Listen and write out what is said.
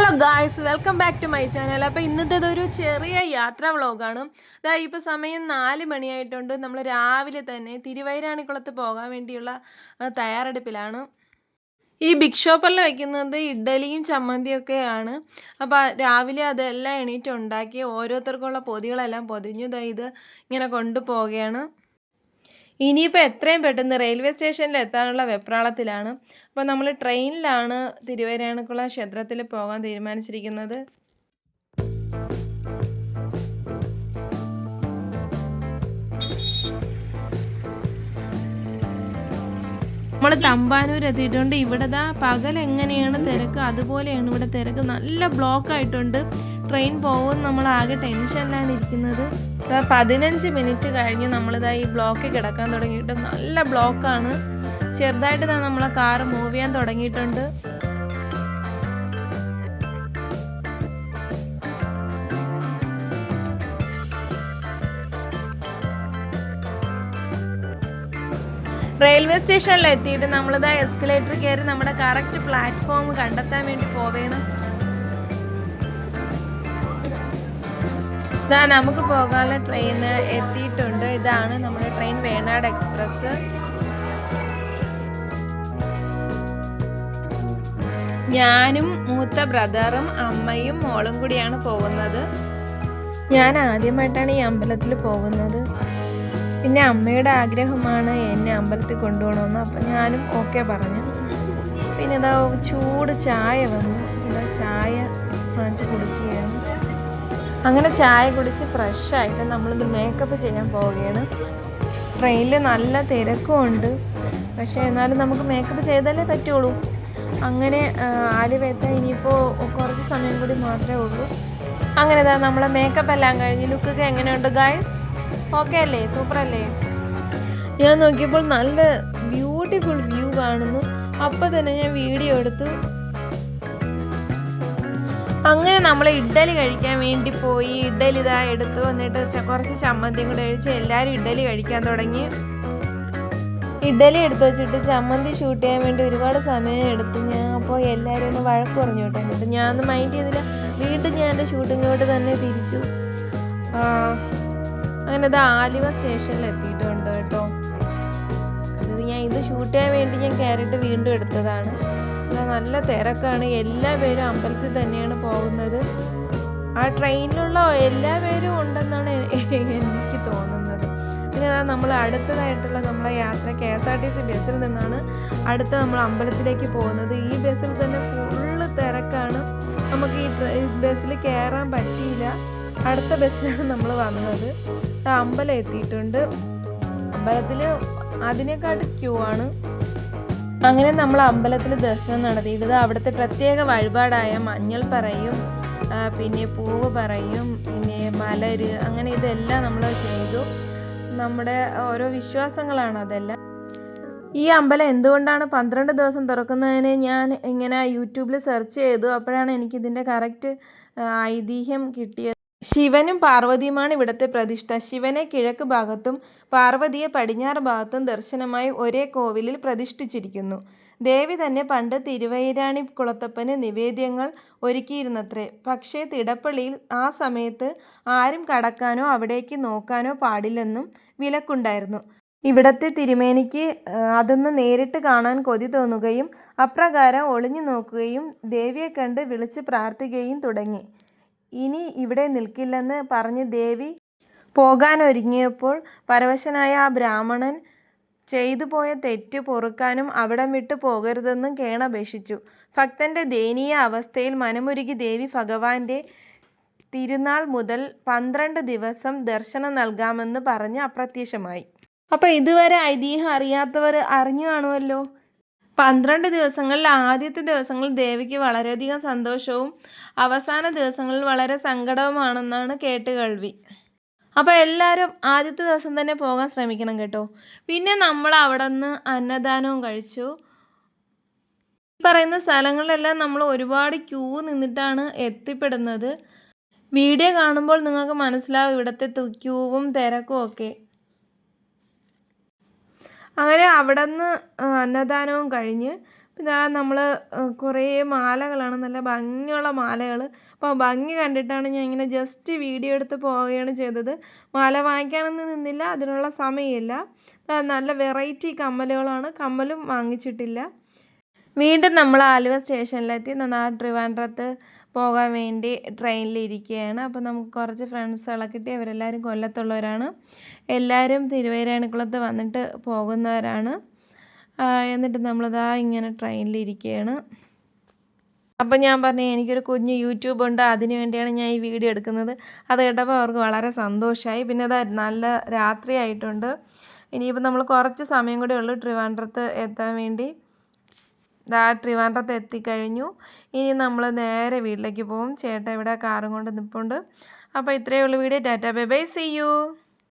Hello guys, welcome back to my channel. അപ്പോൾ ഇന്നത്തേതൊരു ചെറിയ യാത്രാ വ്ളോഗാണ്. ഇപ്പോൾ സമയം 4 മണിയായിട്ടുണ്ട്. നമ്മൾ രാവിലെ തന്നെ തിരുവൈരാണിക്കുളത്ത് പോകാൻ വേണ്ടിയുള്ള തയ്യാറെടുപ്പിലാണ്. ഈ ബിഗ് ഷോപ്പറിൽ വയ്ക്കുന്നത് ഇഡ്ഡലിയും ചമ്മന്തിയും ഒക്കെയാണ്. അപ്പോൾ രാവിലെ അതെല്ലാം എണീറ്റ് ഉണ്ടാക്കി ഓരോരുത്തർക്കുള്ള പൊതികളെല്ലാം പൊതിഞ്ഞു ഇത് ഇങ്ങനെ കൊണ്ടുപോവുകയാണ്. ഇനിയിപ്പോൾ എത്രയും പെട്ടെന്ന് റെയിൽവേ സ്റ്റേഷനിൽ എത്താനുള്ള വെപ്രാളത്തിലാണ്. അപ്പോൾ നമ്മൾ ട്രെയിനിലാണ് തിരുവൈരാണിക്കുളം ക്ഷേത്രത്തിൽ പോകാൻ തീരുമാനിച്ചിരിക്കുന്നത്. നമ്മൾ തമ്പാനൂർ എത്തിയിട്ടുണ്ട്. ഇവിടെ പകൽ എങ്ങനെയാണ് തിരക്ക് അതുപോലെയാണ് ഇവിടെ തിരക്ക്. നല്ല ബ്ലോക്ക് ആയിട്ടുണ്ട്. ട്രെയിൻ പോകുമെന്ന് നമ്മൾ ആകെ ടെൻഷനിലാണ് ഇരിക്കുന്നത്. 15 മിനിറ്റ് കഴിഞ്ഞ് ഈ ബ്ലോക്കിൽ കിടക്കാൻ തുടങ്ങിയിട്ട് നല്ല ബ്ലോക്കാണ്. ചെറുതായിട്ട് നമ്മളെ കാറ് മൂവ് ചെയ്യാൻ തുടങ്ങിയിട്ടുണ്ട്. റെയിൽവേ സ്റ്റേഷനിൽ എത്തിയിട്ട് എസ്കലേറ്റർ കയറി നമ്മുടെ കറക്റ്റ് പ്ലാറ്റ്ഫോം കണ്ടെത്താൻ വേണ്ടി പോവേണം. നമുക്ക് പോകാനുള്ള ട്രെയിൻ എത്തിയിട്ടുണ്ട്. ഇതാണ് നമ്മുടെ ട്രെയിൻ, വേണാട് എക്സ്പ്രസ്. ഞാനും മൂത്ത ബ്രദറും അമ്മയും മോളും കൂടിയാണ് പോകുന്നത്. ഞാൻ ആദ്യമായിട്ടാണ് ഈ അമ്പലത്തിൽ പോകുന്നത്. പിന്നെ അമ്മയുടെ ആഗ്രഹമാണ് എന്നെ അമ്പലത്തിൽ കൊണ്ടുപോകണമെന്ന്. അപ്പം ഞാനും ഓക്കെ പറഞ്ഞു. പിന്നെ ചൂട് ചായ വന്നു. ചായ വാങ്ങിച്ച് കുടിക്കുകയാണ്. അങ്ങനെ ചായ കുടിച്ച് ഫ്രഷായിട്ട് നമ്മളിത് മേക്കപ്പ് ചെയ്യാൻ പോവുകയാണ്. ട്രെയിനിൽ നല്ല തിരക്കും ഉണ്ട്, പക്ഷേ എന്നാലും നമുക്ക് മേക്കപ്പ് ചെയ്താലേ പറ്റുള്ളൂ. അങ്ങനെ ആലുവെത്താൻ ഇനിയിപ്പോൾ കുറച്ച് സമയം കൂടി മാത്രമേ ഉള്ളൂ. അങ്ങനെ നമ്മളെ മേക്കപ്പ് എല്ലാം കഴിഞ്ഞ് ലുക്കൊക്കെ എങ്ങനെയുണ്ട് ഗായ്സ്? ഓക്കെ അല്ലേ? സൂപ്പർ അല്ലേ? ഞാൻ നോക്കിയപ്പോൾ നല്ല ബ്യൂട്ടിഫുൾ വ്യൂ കാണുന്നു. അപ്പോൾ തന്നെ ഞാൻ വീഡിയോ എടുത്തു. അങ്ങനെ നമ്മൾ ഇഡ്ഡലി കഴിക്കാൻ വേണ്ടി പോയി. ഇഡ്ഡലി എടുത്തു. എന്നിട്ട് കുറച്ച് ചമ്മന്തിയും കൂടെ കഴിച്ച് എല്ലാവരും ഇഡ്ഡലി കഴിക്കാൻ തുടങ്ങി. ഇഡ്ഡലി എടുത്ത് വെച്ചിട്ട് ചമ്മന്തി ഷൂട്ട് ചെയ്യാൻ വേണ്ടി ഒരുപാട് സമയം എടുത്തു. ഞാൻ അപ്പോൾ എല്ലാവരും ഒന്ന് വഴക്ക് പറഞ്ഞു കേട്ടോ. എന്നിട്ട് ഞാൻ മൈൻഡ് ചെയ്തില്ല. വീണ്ടും ഞാൻ എൻ്റെ ഷൂട്ടിങ്ങോട്ട് തന്നെ തിരിച്ചു. അങ്ങനെ ആലുവ സ്റ്റേഷനിൽ എത്തിയിട്ടുണ്ട് കേട്ടോ. ഞാൻ ഇത് ഷൂട്ട് ചെയ്യാൻ വേണ്ടി ഞാൻ കയറിയിട്ട് വീണ്ടും എടുത്തതാണ്. നല്ല തിരക്കാണ്. എല്ലാ പേരും അമ്പലത്തിൽ തന്നെയാണ് പോകുന്നത്. ആ ട്രെയിനിലുള്ള എല്ലാ പേരും ഉണ്ടെന്നാണ് എനിക്ക് തോന്നുന്നത്. പിന്നെ നമ്മൾ അടുത്തതായിട്ടുള്ള നമ്മളെ യാത്ര KSRTC ബസ്സിൽ നിന്നാണ് നമ്മൾ അമ്പലത്തിലേക്ക് പോകുന്നത്. ഈ ബസ്സിൽ തന്നെ ഫുള്ള് തിരക്കാണ്. നമുക്ക് ഈ ബസ്സിൽ കയറാൻ പറ്റിയില്ല. അടുത്ത ബസ്സിലാണ് നമ്മൾ വന്നത്. അമ്പലം എത്തിയിട്ടുണ്ട്. അമ്പലത്തിൽ അതിനെക്കാട്ട് ക്യൂ ആണ്. അങ്ങനെ നമ്മൾ അമ്പലത്തിൽ ദർശനം നടത്തിയിട്ട് അവിടുത്തെ പ്രത്യേക വഴിപാടായ മഞ്ഞൾ പറയും, പിന്നെ പൂവ് പറയും, പിന്നെ മലര്, അങ്ങനെ ഇതെല്ലാം നമ്മൾ ചെയ്തു. നമ്മുടെ ഓരോ വിശ്വാസങ്ങളാണ് അതെല്ലാം. ഈ അമ്പലം എന്തുകൊണ്ടാണ് 12 ദിവസം തുറക്കുന്നതിന് ഞാൻ ഇങ്ങനെ യൂട്യൂബിൽ സെർച്ച് ചെയ്തു. അപ്പോഴാണ് എനിക്കിതിൻ്റെ കറക്റ്റ് ഐതിഹ്യം കിട്ടിയത്. ശിവനും പാർവതിയുമാണ് ഇവിടുത്തെ പ്രതിഷ്ഠ. ശിവനെ കിഴക്ക് ഭാഗത്തും പാർവതിയെ പടിഞ്ഞാറ് ഭാഗത്തും ദർശനമായി ഒരേ കോവിലിൽ പ്രതിഷ്ഠിച്ചിരിക്കുന്നു. ദേവി തന്നെ പണ്ട് തിരുവൈരാണിക്കുളത്തപ്പന് നിവേദ്യങ്ങൾ ഒരുക്കിയിരുന്നത്രേ. പക്ഷേ തിടപ്പള്ളിയിൽ ആ സമയത്ത് ആരും കടക്കാനോ അവിടേക്ക് നോക്കാനോ പാടില്ലെന്നും വിലക്കുണ്ടായിരുന്നു. ഇവിടത്തെ തിരുമേനിക്ക് അതൊന്ന് നേരിട്ട് കാണാൻ കൊതി തോന്നുകയും അപ്രകാരം ഒളിഞ്ഞു നോക്കുകയും ദേവിയെ കണ്ട് വിളിച്ച് പ്രാർത്ഥിക്കുകയും തുടങ്ങി. ഇനി ഇവിടെ നിൽക്കില്ലെന്ന് പറഞ്ഞ് ദേവി പോകാനൊരുങ്ങിയപ്പോൾ പരവശനായ ആ ബ്രാഹ്മണൻ ചെയ്തു പോയ തെറ്റ് പൊറുക്കാനും അവിടം വിട്ടു പോകരുതെന്നും കേണപേക്ഷിച്ചു. ഭക്തന്റെ ദയനീയ അവസ്ഥയിൽ മനമുരുകി ദേവി ഭഗവാന്റെ തിരുനാൾ മുതൽ 12 ദിവസം ദർശനം നൽകാമെന്ന് പറഞ്ഞ് അപ്രത്യക്ഷമായി. അപ്പോൾ ഇതുവരെ ഐതിഹ്യം അറിയാത്തവർ അറിഞ്ഞു കാണുമല്ലോ. 12 ദിവസങ്ങളിൽ ആദ്യത്തെ ദിവസങ്ങളിൽ ദേവിക്ക് വളരെയധികം സന്തോഷവും അവസാന ദിവസങ്ങളിൽ വളരെ സങ്കടവുമാണെന്നാണ് കേട്ടുകേൾവി. അപ്പോൾ എല്ലാവരും ആദ്യത്തെ ദിവസം തന്നെ പോകാൻ ശ്രമിക്കണം കേട്ടോ. പിന്നെ നമ്മൾ അവിടെ നിന്ന് അന്നദാനവും കഴിച്ചു. ഈ പറയുന്ന സ്ഥലങ്ങളിലെല്ലാം നമ്മൾ ഒരുപാട് ക്യൂ നിന്നിട്ടാണ് എത്തിപ്പെടുന്നത്. വീഡിയോ കാണുമ്പോൾ നിങ്ങൾക്ക് മനസ്സിലാവും ഇവിടുത്തെ ക്യൂവും തിരക്കും ഒക്കെ. അങ്ങനെ അവിടെ നിന്ന് അന്നദാനവും കഴിഞ്ഞ് പിന്നെ നമ്മൾ കുറേ മാലകളാണ്, നല്ല ഭംഗിയുള്ള മാലകൾ. അപ്പോൾ ഭംഗി കണ്ടിട്ടാണ് ഞാൻ ഇങ്ങനെ ജസ്റ്റ് വീഡിയോ എടുത്ത് പോവുകയാണ് ചെയ്തത്. മാല വാങ്ങിക്കാനൊന്നും നിന്നില്ല, അതിനുള്ള സമയമില്ല. നല്ല വെറൈറ്റി കമ്മലുകളാണ്, കമ്മലും വാങ്ങിച്ചിട്ടില്ല. വീണ്ടും നമ്മൾ ആലുവ സ്റ്റേഷനിലെത്തി. ട്രിവാൻഡ്രത്ത് പോകാൻ വേണ്ടി ട്രെയിനിലിരിക്കുകയാണ്. അപ്പോൾ നമുക്ക് കുറച്ച് ഫ്രണ്ട്സുകളെ കിട്ടി. അവരെല്ലാവരും കൊല്ലത്തുള്ളവരാണ്. എല്ലാവരും തിരുവൈരാണിക്കുളത്ത് വന്നിട്ട് പോകുന്നവരാണ്. എന്നിട്ട് നമ്മളിതാ ഇങ്ങനെ ട്രെയിനിലിരിക്കുകയാണ്. അപ്പോൾ ഞാൻ പറഞ്ഞു എനിക്കൊരു കുഞ്ഞ് യൂട്യൂബ് ഉണ്ട്, അതിന് വേണ്ടിയാണ് ഞാൻ ഈ വീഡിയോ എടുക്കുന്നത്. അത് കേട്ടപ്പോൾ അവർക്ക് വളരെ സന്തോഷമായി. പിന്നെ അത് നല്ല രാത്രിയായിട്ടുണ്ട്. ഇനിയിപ്പോൾ നമ്മൾ കുറച്ച് സമയം കൂടെ ഉള്ളൂ ട്രിവാൻഡ്രത്ത് എത്താൻ വേണ്ടി. ട്രിവാൻഡ്രത്ത് എത്തിക്കഴിഞ്ഞു. ഇനി നമ്മൾ നേരെ വീട്ടിലേക്ക് പോകും. ചേട്ടൻ ഇവിടെ കാറും കൊണ്ട് നിൽപ്പുണ്ട്. അപ്പോൾ ഇത്രയേ ഉള്ളൂ video. Tata bye bye, see U.